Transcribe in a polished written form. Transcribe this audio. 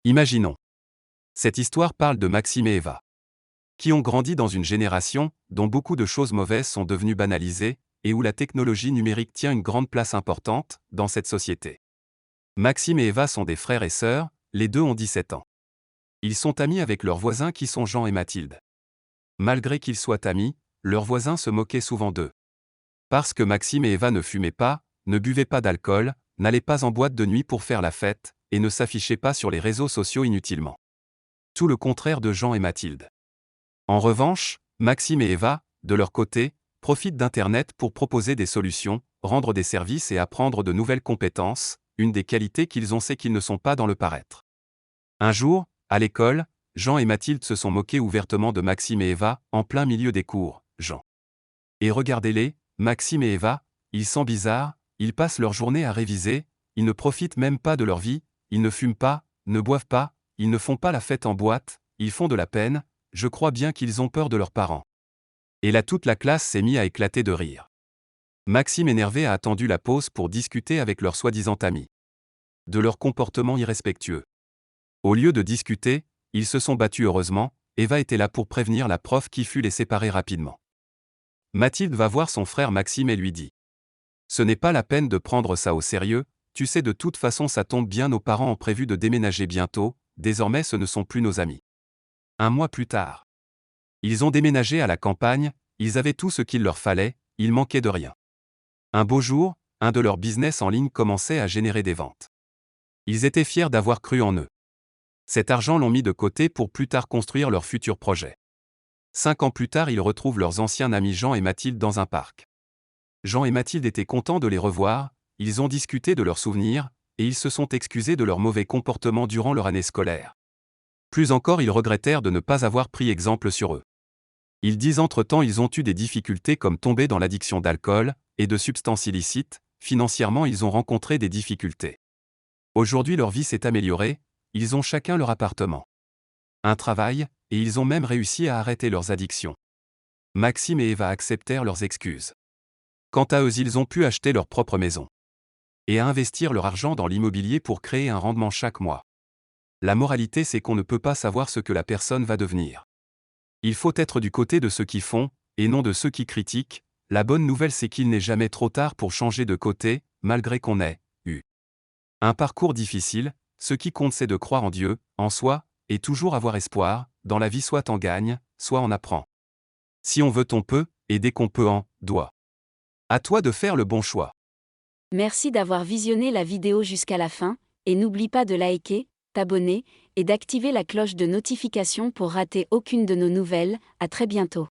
Imaginons. Cette histoire parle de Maxime et Eva, qui ont grandi dans une génération dont beaucoup de choses mauvaises sont devenues banalisées, et où la technologie numérique tient une grande place importante dans cette société. Maxime et Eva sont des frères et sœurs, les deux ont 17 ans. Ils sont amis avec leurs voisins qui sont Jean et Mathilde. Malgré qu'ils soient amis, leurs voisins se moquaient souvent d'eux. Parce que Maxime et Eva ne fumaient pas, ne buvaient pas d'alcool, n'allaient pas en boîte de nuit pour faire la fête, et ne s'affichaient pas sur les réseaux sociaux inutilement. Tout le contraire de Jean et Mathilde. En revanche, Maxime et Eva, de leur côté, profitent d'Internet pour proposer des solutions, rendre des services et apprendre de nouvelles compétences, une des qualités qu'ils ont, c'est qu'ils ne sont pas dans le paraître. Un jour, à l'école, Jean et Mathilde se sont moqués ouvertement de Maxime et Eva, en plein milieu des cours. Jean. Et regardez-les, Maxime et Eva, ils sont bizarres, ils passent leur journée à réviser, ils ne profitent même pas de leur vie, ils ne fument pas, ne boivent pas, ils ne font pas la fête en boîte, ils font de la peine, je crois bien qu'ils ont peur de leurs parents. Et là toute la classe s'est mise à éclater de rire. Maxime énervé a attendu la pause pour discuter avec leurs soi-disant amis. De leur comportement irrespectueux. Au lieu de discuter, ils se sont battus heureusement, Eva était là pour prévenir la prof qui fut les séparer rapidement. Mathilde va voir son frère Maxime et lui dit. Ce n'est pas la peine de prendre ça au sérieux, tu sais de toute façon ça tombe bien, nos parents ont prévu de déménager bientôt, désormais ce ne sont plus nos amis. Un mois plus tard. Ils ont déménagé à la campagne, ils avaient tout ce qu'il leur fallait, il manquait de rien. Un beau jour, un de leurs business en ligne commençait à générer des ventes. Ils étaient fiers d'avoir cru en eux. Cet argent l'ont mis de côté pour plus tard construire leur futur projet. 5 ans plus tard, ils retrouvent leurs anciens amis Jean et Mathilde dans un parc. Jean et Mathilde étaient contents de les revoir, ils ont discuté de leurs souvenirs, et ils se sont excusés de leur mauvais comportement durant leur année scolaire. Plus encore, ils regrettèrent de ne pas avoir pris exemple sur eux. Ils disent entre-temps ils ont eu des difficultés comme tomber dans l'addiction d'alcool et de substances illicites, financièrement ils ont rencontré des difficultés. Aujourd'hui leur vie s'est améliorée, ils ont chacun leur appartement. Un travail, et ils ont même réussi à arrêter leurs addictions. Maxime et Eva acceptèrent leurs excuses. Quant à eux, ils ont pu acheter leur propre maison. Et à investir leur argent dans l'immobilier pour créer un rendement chaque mois. La moralité, c'est qu'on ne peut pas savoir ce que la personne va devenir. Il faut être du côté de ceux qui font, et non de ceux qui critiquent. La bonne nouvelle, c'est qu'il n'est jamais trop tard pour changer de côté, malgré qu'on ait eu un parcours difficile. Ce qui compte, c'est de croire en Dieu, en soi, et toujours avoir espoir. Dans la vie, soit on gagne, soit on apprend. Si on veut, on peut, et dès qu'on peut, on doit. À toi de faire le bon choix. Merci d'avoir visionné la vidéo jusqu'à la fin, et n'oublie pas de liker, t'abonner, et d'activer la cloche de notification pour rater aucune de nos nouvelles. À très bientôt.